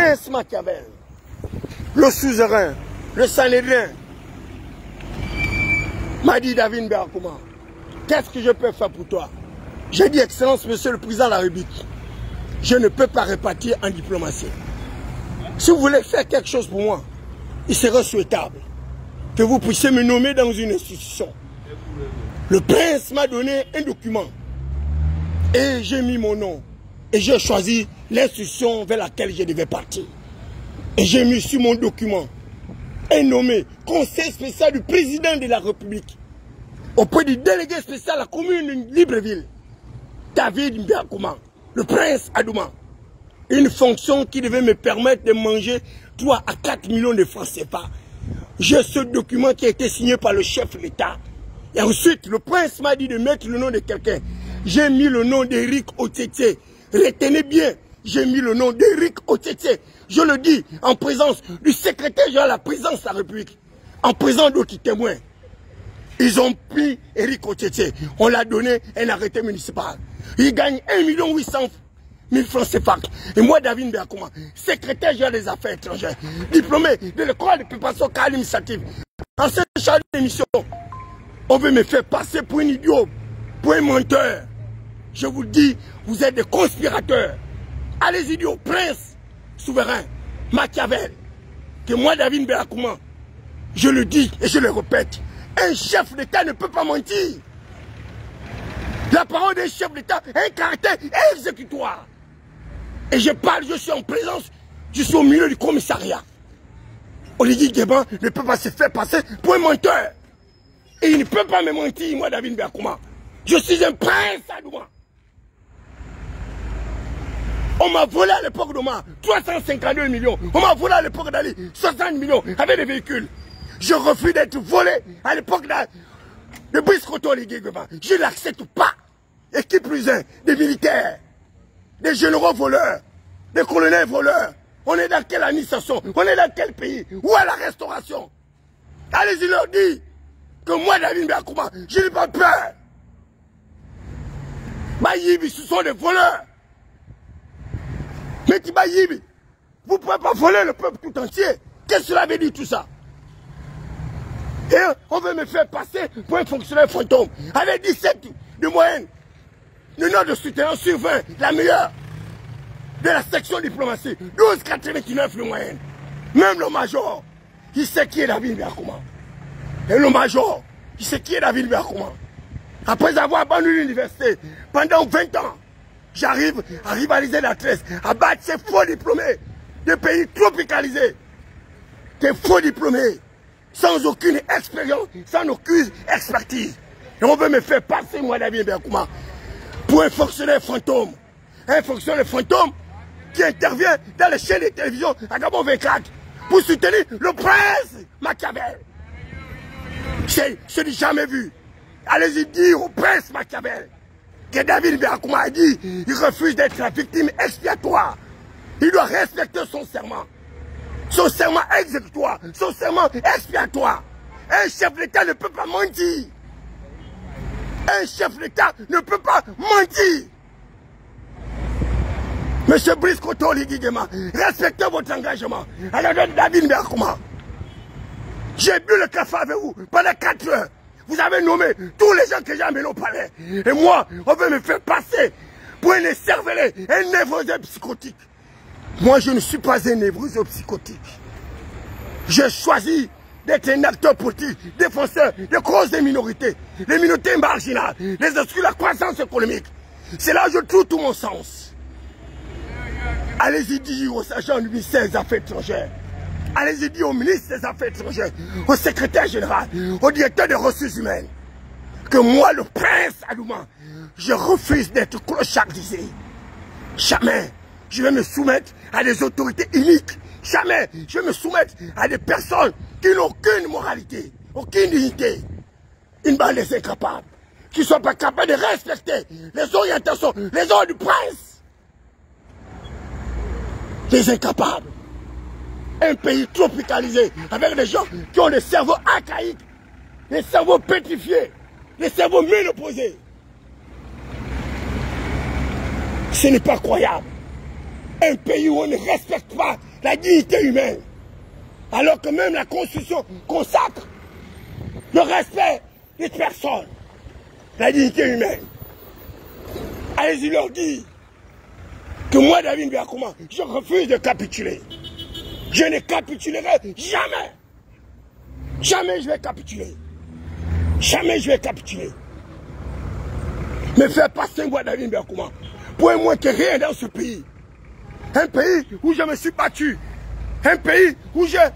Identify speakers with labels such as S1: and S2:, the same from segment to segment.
S1: prince Machiavel, le suzerain, le Sanhédrin, m'a dit David Mbeyakouma, qu'est-ce que je peux faire pour toi? J'ai dit, Excellence, Monsieur le Président de la République, je ne peux pas répartir en diplomatie. Si vous voulez faire quelque chose pour moi, il serait souhaitable que vous puissiez me nommer dans une institution. Le prince m'a donné un document et j'ai mis mon nom et j'ai choisi l'institution vers laquelle je devais partir. Et j'ai mis sur mon document un nommé conseil spécial du président de la République auprès du délégué spécial à la commune de Libreville, David Mbeyakouma, le prince Adouma. Une fonction qui devait me permettre de manger 3 à 4 millions de francs CFA. J'ai ce document qui a été signé par le chef de l'État. Et ensuite, le prince m'a dit de mettre le nom de quelqu'un. J'ai mis le nom d'Éric Otete. Retenez bien, j'ai mis le nom d'Éric Otete. Je le dis en présence du secrétaire général de la présidence de la République, en présence d'autres témoins. Ils ont pris Éric Otete. On l'a donné un arrêté municipal. Il gagne 1 800 000 francs CFA. Et moi, David Mbeyakouma, secrétaire général des affaires étrangères, diplômé de l'école de préparation administrative, ancien chargé de mission, on veut me faire passer pour un idiot, pour un menteur. Je vous le dis, vous êtes des conspirateurs. Allez-y dire au prince souverain, Machiavel, que moi, David Mbeyakouma, je le dis et je le répète, un chef d'État ne peut pas mentir. La parole d'un chef d'État a un caractère exécutoire. Et je parle, je suis en présence, je suis au milieu du commissariat. Olivier Guéban ne peut pas se faire passer pour un menteur. Et il ne peut pas me mentir, moi, David Mbeyakouma. Je suis un prince Adouma. On m'a volé à l'époque d'Omar 352 millions. On m'a volé à l'époque d'Ali 60 millions avec des véhicules. Je refuse d'être volé à l'époque de Brice Koto Olivier Guéban. Je ne l'accepte pas. Et qui plus est, des militaires, des généraux voleurs, des colonels voleurs. On est dans quelle administration? On est dans quel pays? Où est la restauration? Allez-y leur dire que moi, David Mbeyakouma, je n'ai pas peur. Bayibi, ce sont des voleurs. Mais Bayibi, vous ne pouvez pas voler le peuple tout entier. Qu'est-ce que cela veut dire tout ça? Et on veut me faire passer pour un fonctionnaire fantôme avec 17 de moyenne. Le nombre de soutenants sur 20, la meilleure de la section diplomatie, 12,99 de moyenne. Même le major, il sait qui est David Mbeyakouma. Et le major, il sait qui est David Mbeyakouma. Après avoir abandonné l'université pendant 20 ans, j'arrive à rivaliser la tresse, à battre ces faux diplômés de pays tropicalisés. Des faux diplômés, sans aucune expérience, sans aucune expertise. Et on veut me faire passer, moi, David Mbeyakouma, pour un fonctionnaire fantôme. Un fonctionnaire fantôme qui intervient dans les chaînes de télévision à Gabon 24 pour soutenir le prince Machiavel. Je n'ai jamais vu. Allez-y dire au prince Machiavel que David Mbeyakouma a dit il refuse d'être la victime expiatoire. Il doit respecter son serment. Son serment exécutoire, son serment expiatoire. Un chef d'État ne peut pas mentir. Un chef d'État ne peut pas mentir. Monsieur Brice Koto Oligui Nguema, respectez votre engagement. Alors David Mbeyakouma, j'ai bu le café avec vous pendant 4 heures. Vous avez nommé tous les gens que j'ai amenés au palais. Et moi, on veut me faire passer pour un écervelé, un névrosé psychotique. Moi, je ne suis pas un névrosé psychotique. J'ai choisi d'être un acteur politique, défenseur des causes des minorités, les minorités marginales, les exclus de la croissance économique. C'est là que je trouve tout mon sens. Allez-y dire aux agents du ministère des Affaires étrangères, allez-y dire au ministre des Affaires étrangères, au secrétaire général, au directeur des ressources humaines, que moi, le prince Adouma, je refuse d'être clochardisé. Jamais je vais me soumettre à des autorités uniques. Jamais je vais me soumettre à des personnes qui n'ont aucune moralité, aucune dignité. Une bande des incapables, qui ne sont pas capables de respecter les orientations, les ordres du prince. Des incapables. Un pays tropicalisé, avec des gens qui ont des cerveaux archaïques, des cerveaux pétrifiés, des cerveaux ménopausés. Ce n'est pas croyable. Un pays où on ne respecte pas la dignité humaine. Alors que même la Constitution consacre le respect des personnes, la dignité humaine. Allez-y leur dire que moi, David Biakouma, je refuse de capituler. Je ne capitulerai jamais. Jamais je vais capituler. Jamais je vais capituler. Mais faire passer moi, David Biakouma, pour moi que rien dans ce pays. Un pays où je me suis battu. Un pays où vous êtes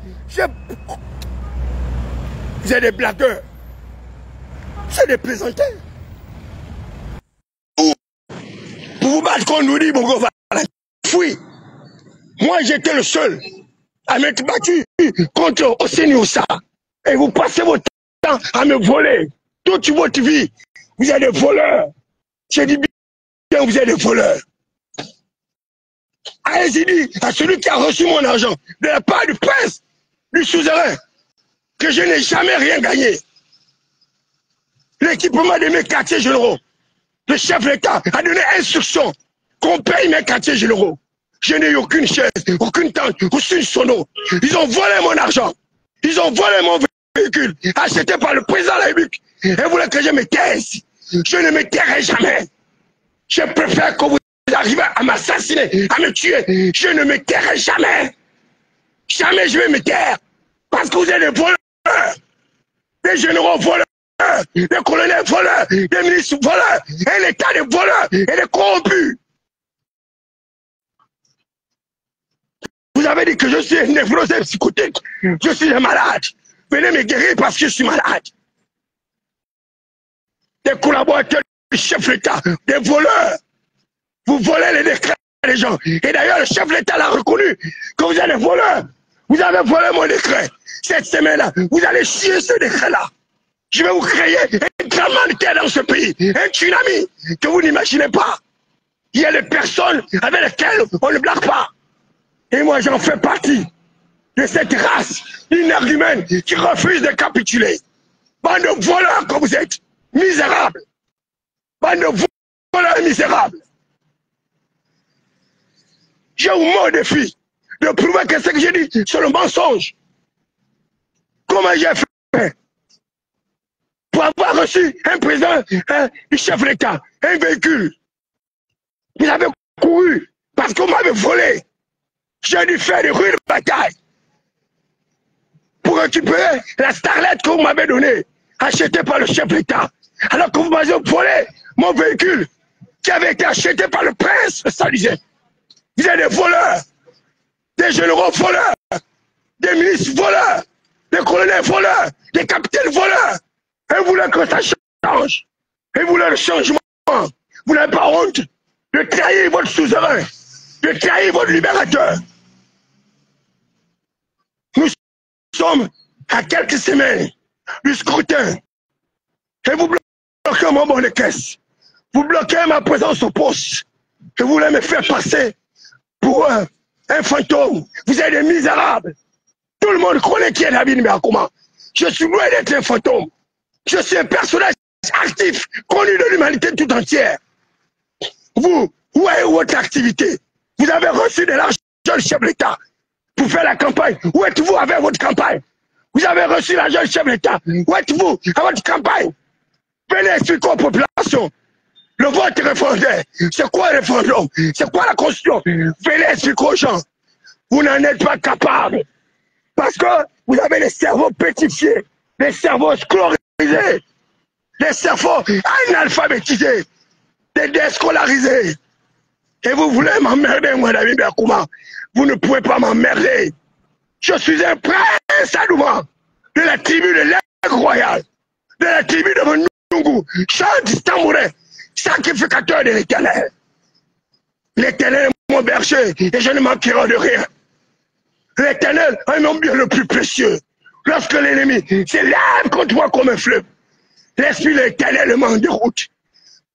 S1: des blagueurs. C'est des plaisantins. Pour vous battre qu'on nous dit, bon, voilà. Oui. Moi, j'étais le seul à m'être battu contre Hosseini Oussa. Et vous passez votre temps à me voler. Toute votre vie, vous êtes des voleurs. J'ai dit bien, vous êtes des voleurs. Allez-y dire à celui qui a reçu mon argent de la part du prince, du suzerain, que je n'ai jamais rien gagné. L'équipement de mes quartiers généraux, le chef de l'État a donné instruction qu'on paye mes quartiers généraux. Je n'ai eu aucune chaise, aucune tente, aucune sono. Ils ont volé mon argent. Ils ont volé mon véhicule, acheté par le président de la République. Et voulaient que je me taise. Je ne me tairai jamais. Je préfère que vous arrivez à m'assassiner, à me tuer. Je ne me tairai jamais. Jamais je vais me taire. Parce que vous êtes des voleurs. Des généraux voleurs. Des colonels voleurs. Des ministres voleurs. Et l'État des voleurs et des corrompus. Vous avez dit que je suis un névrosé psychotique. Je suis un malade. Venez me guérir parce que je suis malade. Des collaborateurs du chef de l'État, des voleurs. Vous volez les décrets des gens. Et d'ailleurs, le chef de l'État l'a reconnu que vous êtes des voleurs. Vous avez volé mon décret. Cette semaine-là, vous allez chier ce décret-là. Je vais vous créer un tremblement de terre dans ce pays. Un tsunami que vous n'imaginez pas. Il y a des personnes avec lesquelles on ne blague pas. Et moi, j'en fais partie de cette race inargumente qui refuse de capituler. Bande de voleurs que vous êtes, misérables. Bande de voleurs misérables. J'ai au moins défi de prouver que ce que j'ai dit, c'est le mensonge. Comment j'ai fait pour avoir reçu un président, du chef de l'État, un véhicule? Vous avez couru parce qu'on m'avait volé. J'ai dû faire des rues de bataille pour récupérer la starlette que vous m'avez donnée, achetée par le chef de l'État. Alors que vous m'avez volé mon véhicule qui avait été acheté par le prince, ça disait. Vous êtes des voleurs, des généraux voleurs, des ministres voleurs, des colonels voleurs, des capitaines voleurs. Et vous voulez que ça change. Et vous voulez le changement. Vous n'avez pas honte de trahir votre suzerain, de trahir votre libérateur. Nous sommes à quelques semaines du scrutin. Et vous bloquez mon bon de caisse. Vous bloquez ma présence au poste. Et vous voulez me faire passer pour un fantôme. Vous êtes des misérables. Tout le monde connaît qui est David Biakouma. Je suis loin d'être un fantôme. Je suis un personnage actif, connu de l'humanité tout entière. Vous, où est votre activité? Vous avez reçu de l'argent du chef de l'État pour faire la campagne. Où êtes-vous avec votre campagne? Vous avez reçu l'argent du chef de l'État. Où êtes-vous à votre campagne? Venez expliquer aux populations. Le vote référendaire, c'est quoi le référendum? C'est quoi la Constitution? Venez expliquer aux gens. Vous n'en êtes pas capable. Parce que vous avez les cerveaux pétrifiés, les cerveaux scolarisés, les cerveaux analphabétisés, des déscolarisés. Et vous voulez m'emmerder, moi, David Biakouma. Vous ne pouvez pas m'emmerder. Je suis un prince Adouma, de la tribu de l'Aigle Royal, de la tribu de Mnungu, chante tambourin, sacrificateur de l'Éternel. L'Éternel est mon berger et je ne manquerai de rien. L'Éternel est mon bien le plus précieux. Lorsque l'ennemi s'élève contre moi comme un fleuve, l'Esprit de l'Éternel m'en déroute.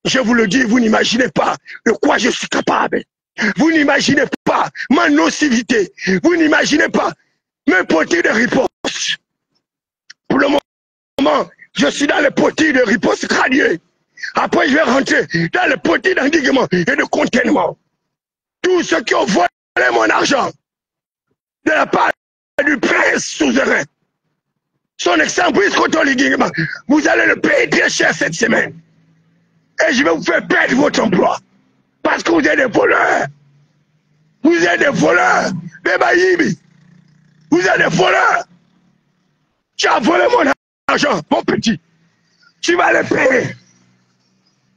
S1: Je vous le dis, vous n'imaginez pas de quoi je suis capable. Vous n'imaginez pas ma nocivité. Vous n'imaginez pas mes potis de riposte. Pour le moment, je suis dans les potis de riposte crânienne. Après, je vais rentrer dans les potis d'endiguement et de contentement. Tous ceux qui ont volé mon argent, de la part du prince souverain. Son excellence, vous allez le payer très cher cette semaine. Et je vais vous faire perdre votre emploi. Parce que vous êtes des voleurs. Vous êtes des voleurs. Des baïbis. Vous êtes des voleurs. Tu as volé mon argent, mon petit. Tu vas le payer.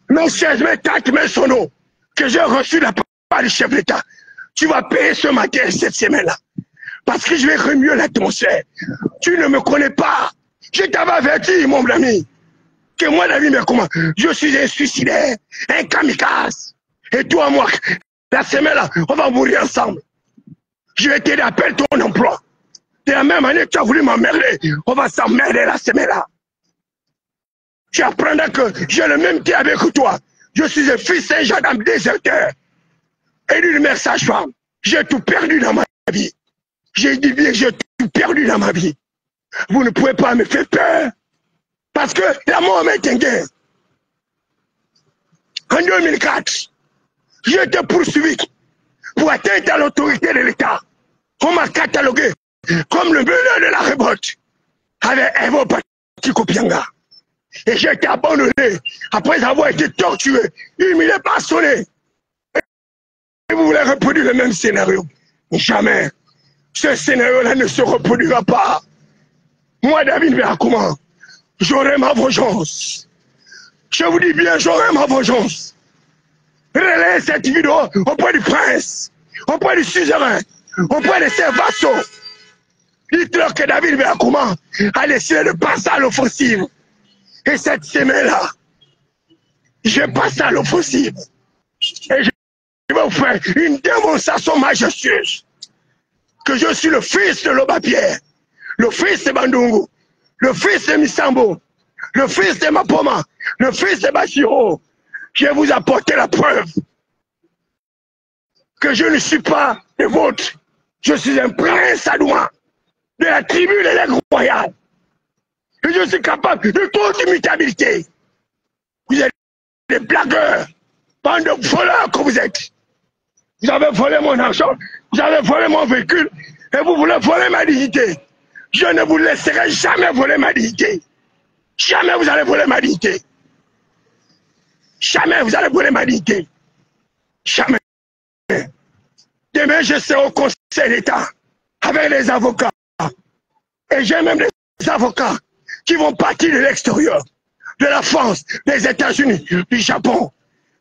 S1: Mes chaises, mes têtes, mes sonos que j'ai reçus de la part du chef d'État. Tu vas payer ce matin, cette semaine-là. Parce que je vais remuer l'atmosphère. Tu ne me connais pas. Je t'avais averti, mon ami, que moi, David, mais comment? Je suis un suicidaire, un kamikaze. Et toi, moi, la semaine-là, on va mourir ensemble. Je vais t'aider à perdre ton emploi. De la même manière que tu as voulu m'emmerder, on va s'emmerder la semaine-là. Tu apprendras que j'ai le même thé avec toi. Je suis un fils d'un gendarme déserteur. Et d'une mère sage-femme. J'ai tout perdu dans ma vie. J'ai dit bien, j'ai tout perdu dans ma vie. Vous ne pouvez pas me faire peur. Parce que la mort m'est un gain. En 2004, j'ai été poursuivi pour atteindre à l'autorité de l'État. On m'a catalogué comme le meneur de la révolte avec Evo Patikopianga. Et j'ai été abandonné après avoir été torturé, humilié, passionné. Et vous voulez reproduire le même scénario? Jamais. Ce scénario-là ne se reproduira pas. Moi, David Véakouma, j'aurai ma vengeance. Je vous dis bien, j'aurai ma vengeance. Relayez cette vidéo auprès du prince, auprès du suzerain, auprès de ses vassaux. Dites-leur que David Véakouma a décidé de passer à l'offensive. Et cette semaine-là, je passe à l'offensive. Et je vais vous faire une démonstration majestueuse. Que je suis le fils de Loba Pierre, le fils de Bandungu, le fils de Misambo, le fils de Mapoma, le fils de Bachiro. Je vais vous apporter la preuve que je ne suis pas des vôtres. Je suis un prince Adouma de la tribu de l'aigle royale. Et je suis capable de toute immutabilité. Vous êtes des blagueurs, bande de voleurs que vous êtes. Vous avez volé mon argent, vous avez volé mon véhicule, et vous voulez voler ma dignité. Je ne vous laisserai jamais voler ma dignité. Jamais vous allez voler ma dignité. Jamais vous allez voler ma dignité. Jamais. Demain, je serai au Conseil d'État avec les avocats. Et j'ai même des avocats qui vont partir de l'extérieur, de la France, des États-Unis, du Japon,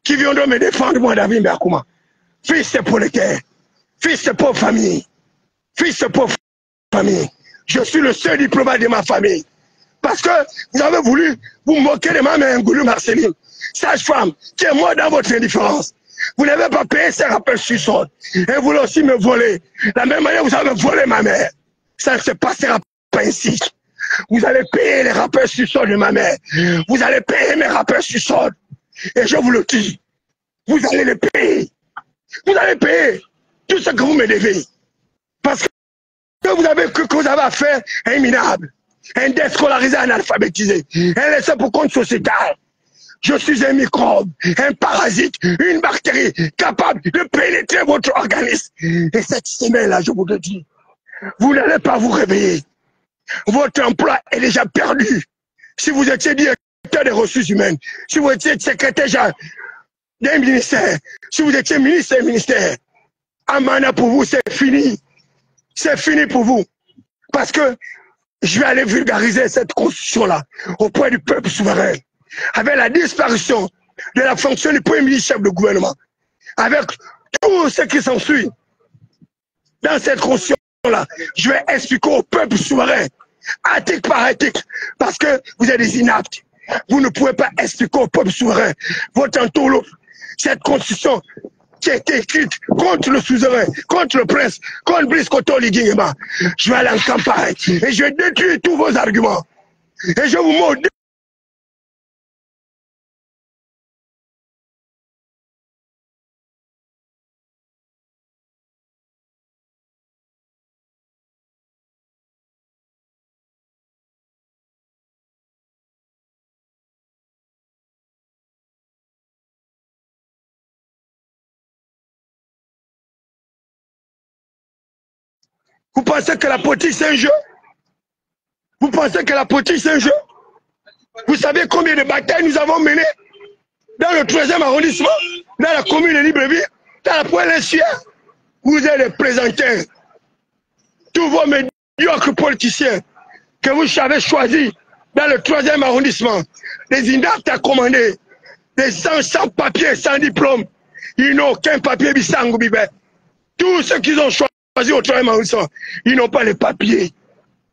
S1: qui viendront me défendre, moi, David Mberkouma. Fils de prolétaire, fils de pauvre famille, fils de pauvre famille. Je suis le seul diplomate de ma famille. Parce que vous avez voulu vous moquer de ma mère Ngoulou Marceline, sage-femme, qui est morte dans votre indifférence. Vous n'avez pas payé ses rappels sur sol. Et vous voulez aussi me voler. De la même manière, vous avez volé ma mère. Ça ne se passera pas ainsi. Vous allez payer les rappels sur sol de ma mère. Vous allez payer mes rappels sur sol. Et je vous le dis, vous allez les payer. Vous allez payer tout ce que vous me devez. Parce que vous avez cru que vous avez affaire à un minable, un déscolarisé, un alphabétisé, un laissé pour compte sociétal. Je suis un microbe, un parasite, une bactérie capable de pénétrer votre organisme. Et cette semaine-là, je vous le dis, vous n'allez pas vous réveiller. Votre emploi est déjà perdu. Si vous étiez directeur des ressources humaines, si vous étiez secrétaire d'un ministère, si vous étiez ministre d'un ministère, Amana pour vous, c'est fini. C'est fini pour vous. Parce que je vais aller vulgariser cette constitution-là auprès du peuple souverain. Avec la disparition de la fonction du premier ministre chef de gouvernement, avec tout ce qui s'ensuit dans cette constitution-là, je vais expliquer au peuple souverain, article par article, parce que vous êtes des inaptes. Vous ne pouvez pas expliquer au peuple souverain votre entourloupe, cette constitution qui a été écrite contre le suzerain, contre le prince, contre Brice Kotoli Guingema. Je vais aller en campagne et je vais détruire tous vos arguments. Et je vous maudis. Vous pensez que la politique c'est un jeu? Vous pensez que la politique c'est un jeu? Vous savez combien de batailles nous avons menées dans le 3e arrondissement, dans la commune de Libreville, dans la poêle insuaire? Vous êtes des présenteurs. Tous vos médiocres politiciens que vous avez choisis dans le 3e arrondissement, des inaptes à commander, des gens sans papier, sans diplôme, ils n'ont aucun papier, tous ceux qu'ils ont choisi au 3e arrondissement, ils n'ont pas les papiers,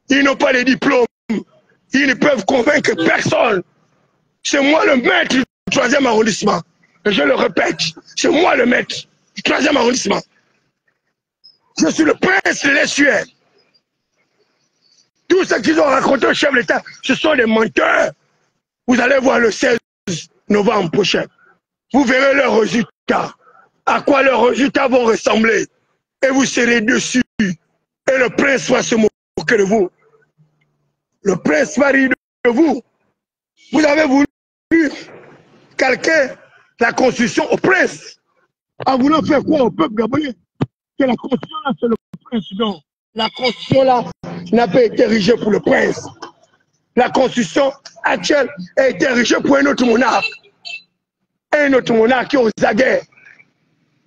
S1: ils n'ont pas les diplômes, ils ne peuvent convaincre personne. C'est moi le maître du 3e arrondissement. Et je le répète, c'est moi le maître du 3e arrondissement. Je suis le prince de l'Essuaire. Tout ce qu'ils ont raconté au chef de l'État, ce sont des menteurs. Vous allez voir le 16 novembre prochain. Vous verrez leurs résultats. À quoi leurs résultats vont ressembler. Et vous serez dessus. Et le prince va se moquer de vous. Le prince va rire de vous. Vous avez voulu calquer la constitution au prince. En voulant faire quoi au peuple gabonais? Que la constitution là, c'est le prince. Non. La constitution là n'a pas été érigée pour le prince. La constitution actuelle a été érigée pour un autre monarque. Un autre monarque qui aux aguets,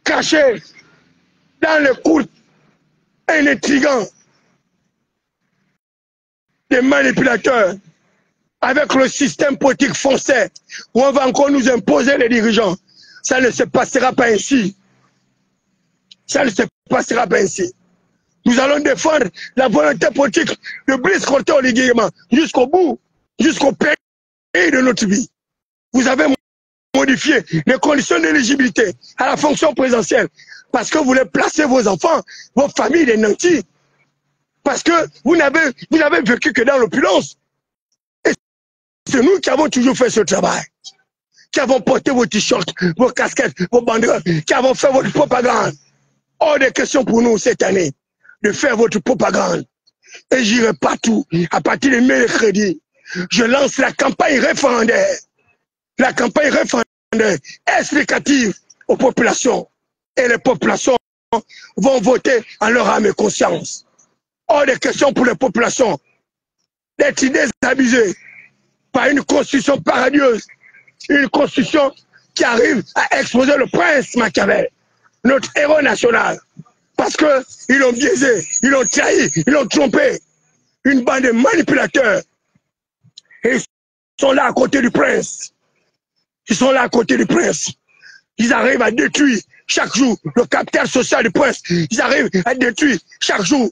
S1: caché dans le cours, un intrigant, des manipulateurs, avec le système politique français, où on va encore nous imposer les dirigeants. Ça ne se passera pas ainsi. Ça ne se passera pas ainsi. Nous allons défendre la volonté politique de Brice Colté Oligui-Nguema jusqu'au bout, jusqu'au pays de notre vie. Vous avez modifié les conditions d'éligibilité à la fonction présidentielle parce que vous voulez placer vos enfants, vos familles des nantis. Parce que vous n'avez vécu que dans l'opulence. Et c'est nous qui avons toujours fait ce travail. Qui avons porté vos t-shirts, vos casquettes, vos banderoles, qui avons fait votre propagande. Hors de question pour nous cette année de faire votre propagande. Et j'irai partout, à partir de mercredi, je lance la campagne référendaire. La campagne référendaire explicative aux populations. Et les populations vont voter en leur âme et conscience. Hors de question pour les populations d'être désabusées par une constitution paradieuse. Une constitution qui arrive à exposer le prince Machiavel, notre héros national. Parce qu'ils l'ont biaisé, ils l'ont trahi, ils l'ont trompé. Une bande de manipulateurs. Et ils sont là à côté du prince. Ils sont là à côté du prince. Ils arrivent à détruire chaque jour le capital social du prince. Ils arrivent à détruire chaque jour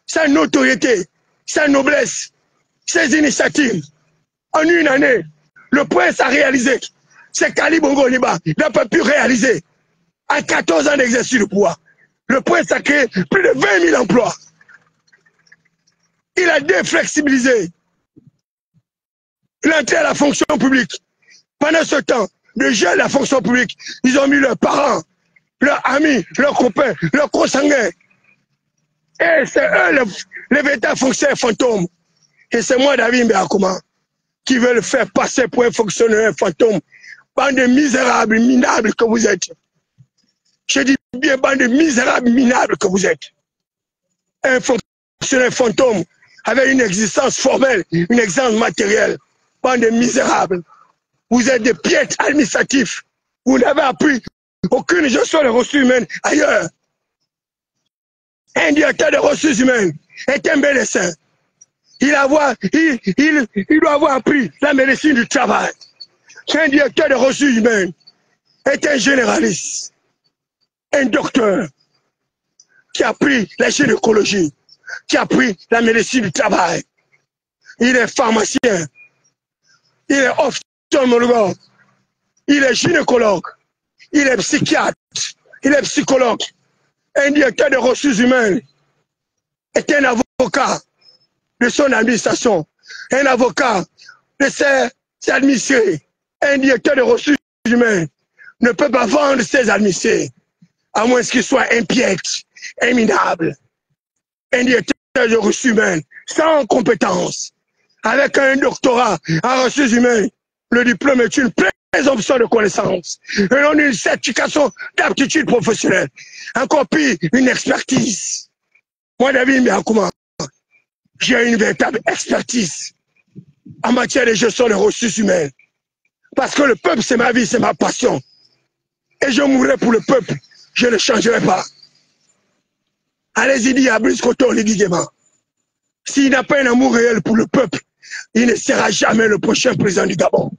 S1: sa notoriété, sa noblesse, ses initiatives. En une année, le prince a réalisé ce qu'Ali Bongo Ondimba n'a pas pu réaliser. En 14 ans d'exercice de pouvoir, le prince a créé plus de 20 000 emplois. Il a déflexibilisé l'entrée à la fonction publique. Pendant ce temps, les jeunes de la fonction publique, ils ont mis leurs parents, leurs amis, leurs copains, leurs consanguins. Et c'est eux les véritables fonctionnaires fantômes. Et c'est moi, David Mbeakoma, qui veut le faire passer pour un fonctionnaire fantôme. Bande de misérables, minables que vous êtes. Je dis bien bande de misérables, minables que vous êtes. Un fonctionnaire fantôme avec une existence formelle, une existence matérielle. Bande de misérables. Vous êtes des piètres administratifs. Vous n'avez appris aucune gestion des ressources humaines ailleurs. Un directeur des ressources humaines est un médecin. Il doit avoir appris la médecine du travail. Un directeur des ressources humaines est un généraliste. Un docteur qui a pris la gynécologie, qui a pris la médecine du travail. Il est pharmacien, il est ophtalmologue, il est gynécologue, il est psychiatre, il est psychologue. Un directeur des ressources humaines est un avocat de son administration, un avocat de ses administrés. Un directeur des ressources humaines ne peut pas vendre ses administrés, à moins qu'il soit impiètre, minable. Un directeur des ressources humaines sans compétence, avec un doctorat en ressources humaines, le diplôme est une présomption de connaissance, et non une certification d'aptitude professionnelle. Encore pire, une expertise. Moi, David Mbiakouma, j'ai une véritable expertise en matière de gestion des ressources humaines. Parce que le peuple, c'est ma vie, c'est ma passion. Et je mourrai pour le peuple. Je ne changerai pas. Allez-y dire à Brice Koto Ligigema. S'il n'a pas un amour réel pour le peuple, il ne sera jamais le prochain président du Gabon.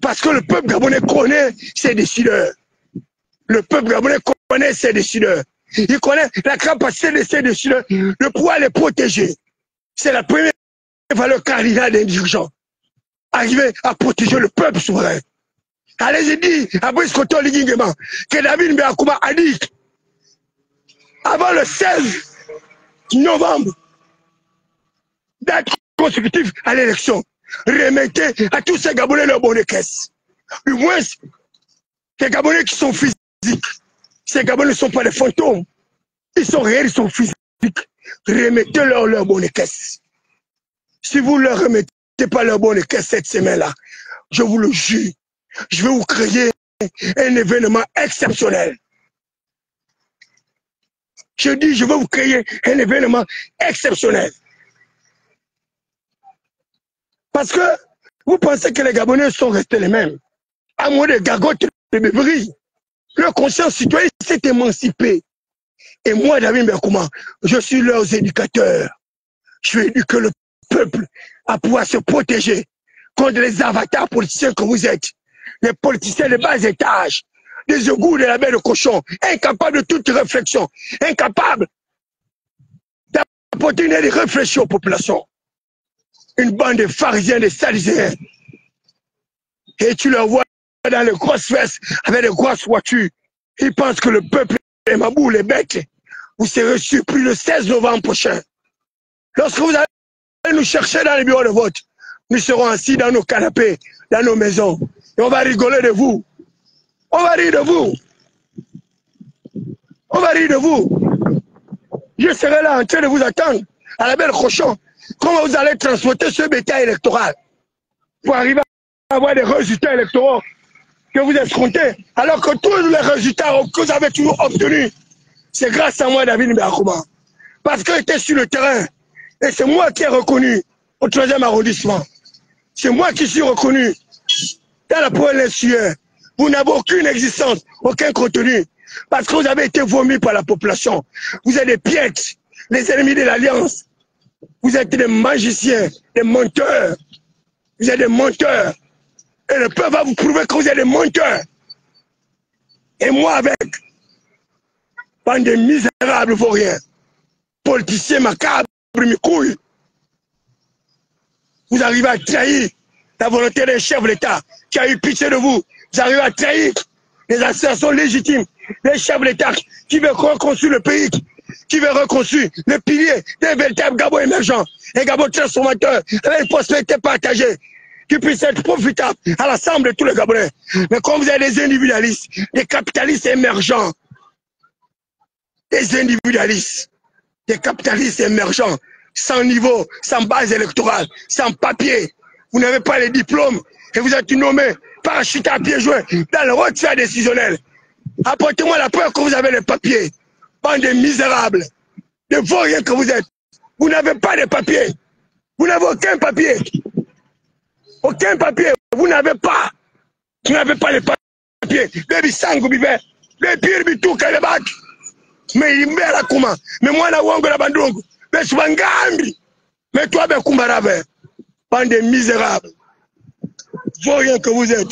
S1: Parce que le peuple gabonais connaît ses décideurs. Le peuple gabonais connaît ses décideurs. Il connaît la capacité de ses décideurs de pouvoir les protéger. C'est la première valeur cardinale d'un dirigeant. Arriver à protéger le peuple souverain. Allez-y dire à Brice Koto Ligingema que David Mbiakouma a dit avant le 16 novembre, date consécutive à l'élection, remettez à tous ces Gabonais leur bonnet de caisse. Du moins, les Gabonais qui sont physiques, ces Gabonais ne sont pas des fantômes. Ils sont réels, ils sont physiques. Remettez-leur leur bonnet de caisse. Si vous ne leur remettez pas leur bonnet de caisse cette semaine-là, je vous le jure, je vais vous créer un événement exceptionnel. Je dis, je vais vous créer un événement exceptionnel. Parce que vous pensez que les Gabonais sont restés les mêmes. À moins de gargotes de bébris. Leur conscience citoyenne s'est émancipée. Et moi, David Mbiakouma, je suis leurs éducateurs. Je vais éduquer le peuple à pouvoir se protéger contre les avatars politiciens que vous êtes. Les politiciens de bas étage, des égouts de la baie de cochon, incapables de toute réflexion, incapables d'apporter une réflexion aux populations. Une bande de pharisiens, de sadisés. Et tu leur vois dans les grosses fesses, avec des grosses voitures. Ils pensent que le peuple est mabou, les bêtes. Vous serez surpris le 16 novembre prochain. Lorsque vous allez nous chercher dans les bureaux de vote, nous serons assis dans nos canapés, dans nos maisons. Et on va rigoler de vous. On va rire de vous. On va rire de vous. Je serai là en train de vous attendre à la belle cochon. Comment vous allez transporter ce bétail électoral pour arriver à avoir des résultats électoraux que vous escomptez, alors que tous les résultats que vous avez toujours obtenus, c'est grâce à moi, David Mbiakouma. Parce que j'étais sur le terrain. Et c'est moi qui ai reconnu au 3e arrondissement. C'est moi qui suis reconnu dans la province sueur. Vous n'avez aucune existence, aucun contenu. Parce que vous avez été vomi par la population. Vous êtes des piètres, les ennemis de l'Alliance. Vous êtes des magiciens, des menteurs. Vous êtes des menteurs. Et le peuple va vous prouver que vous êtes des menteurs. Et moi avec, bande de misérables vauriens, politiciens macabres, mes couilles, vous arrivez à trahir la volonté des chefs de l'État qui a eu pitié de vous. Vous arrivez à trahir les associations légitimes, les chefs de l'État qui veulent reconstruire le pays, qui veulent reconstruire le pilier d'un véritable Gabon émergent, un Gabon transformateur, avec une prospérité partagée, qui puisse être profitable à l'ensemble de tous les Gabonais. Mais comme vous avez des individualistes, des capitalistes émergents, des individualistes, des capitalistes émergents, sans niveau, sans base électorale, sans papier, vous n'avez pas les diplômes et vous êtes nommé parachute à pieds joints dans le rôle de faire décisionnel. Apportez-moi la preuve que vous avez les papiers. Bande de misérables, de vauriens que vous êtes. Vous n'avez pas de papiers. Vous n'avez aucun papier. Aucun papier. Vous n'avez pas. Vous n'avez pas les papiers. Baby sangu bibe. Baby pire bitu kalebak. Mais il me la kuma. Mais moi la wango la bandungu. Mais je bangambi. Mais toi ben kumbarabe. Bande de misérables. Vauriens que vous êtes.